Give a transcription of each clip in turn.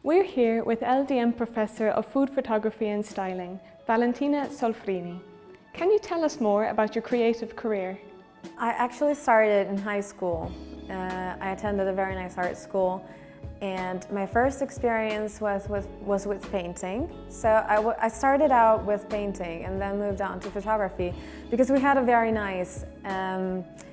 We're here with LDM Professor of Food Photography and Styling, Valentina Solfrini. Can you tell us more about your creative career? I actually started in high school. I attended a very nice art school, and my first experience was with painting. So I started out with painting and then moved on to photography because we had a very nice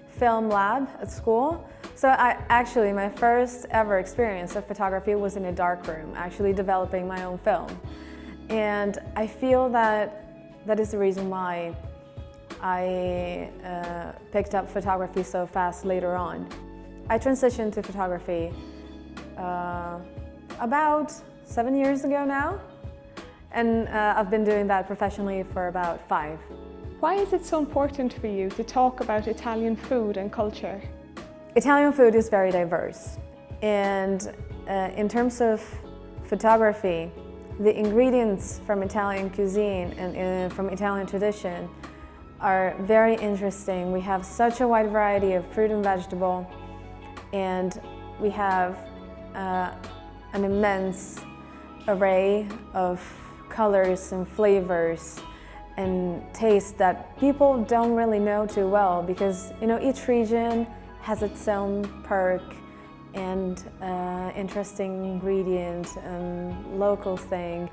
film lab at school. So my first ever experience of photography was in a dark room, actually developing my own film. And I feel that is the reason why I picked up photography so fast later on. I transitioned to photography about 7 years ago now, and I've been doing that professionally for about 5. Why is it so important for you to talk about Italian food and culture? Italian food is very diverse, and in terms of photography, the ingredients from Italian cuisine and from Italian tradition are very interesting. We have such a wide variety of fruit and vegetable, and we have an immense array of colors and flavors and tastes that people don't really know too well, because each region has its own perk and interesting ingredient and local thing.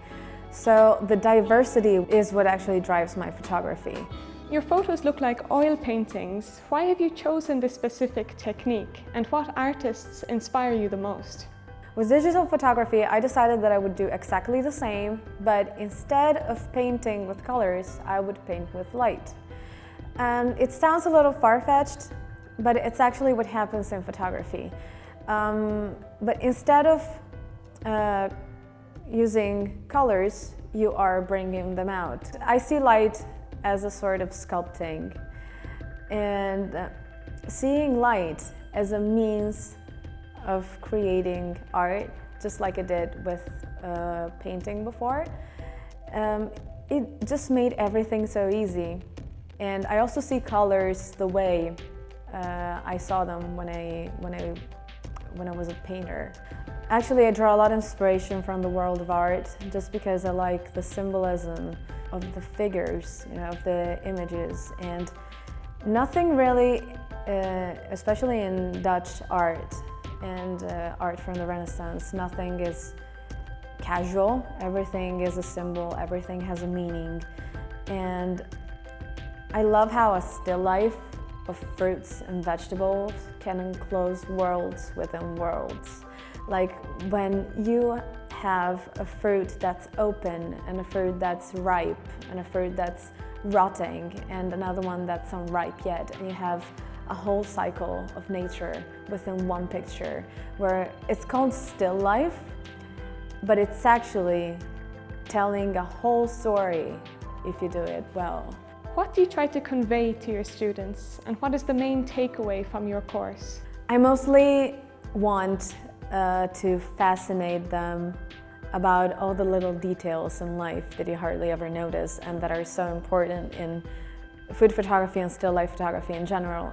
So the diversity is what actually drives my photography. Your photos look like oil paintings. Why have you chosen this specific technique, and what artists inspire you the most? With digital photography, I decided that I would do exactly the same, but instead of painting with colors, I would paint with light. And it sounds a little far-fetched, but it's actually what happens in photography. But instead of using colors, you are bringing them out. I see light as a sort of sculpting, and seeing light as a means of creating art, just like I did with painting before. It just made everything so easy. And I also see colors the way I saw them when I was a painter. Actually, I draw a lot of inspiration from the world of art, just because I like the symbolism of the figures, of the images, and nothing really, especially in Dutch art and art from the Renaissance, nothing is casual. Everything is a symbol, everything has a meaning. And I love how a still life of fruits and vegetables can enclose worlds within worlds. Like when you have a fruit that's open, and a fruit that's ripe, and a fruit that's rotting, and another one that's unripe yet, and you have a whole cycle of nature within one picture, where it's called still life, but it's actually telling a whole story if you do it well. What do you try to convey to your students, and what is the main takeaway from your course? I mostly want to fascinate them about all the little details in life that you hardly ever notice, and that are so important in food photography and still life photography in general.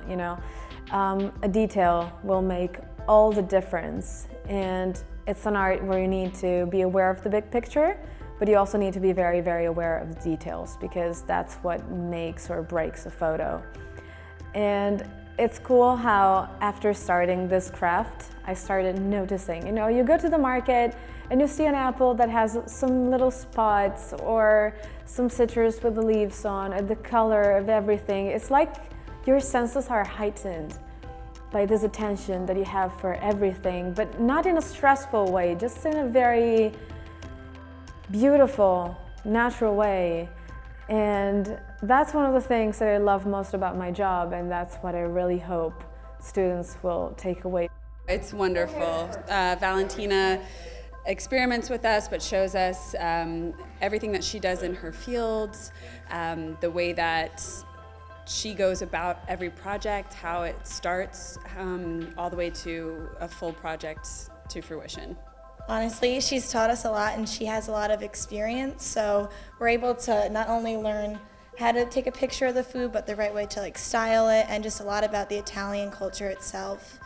A detail will make all the difference, and it's an art where you need to be aware of the big picture, but you also need to be very, very aware of the details, because that's what makes or breaks a photo. And it's cool how after starting this craft, I started noticing, you go to the market and you see an apple that has some little spots, or some citrus with the leaves on, or the color of everything. It's like your senses are heightened by this attention that you have for everything, but not in a stressful way, just in a very beautiful, natural way. And that's one of the things that I love most about my job, and that's what I really hope students will take away. It's wonderful. Valentina experiments with us, but shows us everything that she does in her fields, the way that she goes about every project, how it starts, all the way to a full project to fruition. Honestly, she's taught us a lot, and she has a lot of experience, so we're able to not only learn how to take a picture of the food, but the right way to style it, and just a lot about the Italian culture itself.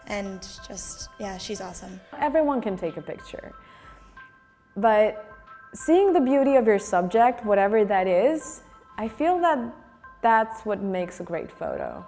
And just, yeah, she's awesome. Everyone can take a picture. But seeing the beauty of your subject, whatever that is, I feel that that's what makes a great photo.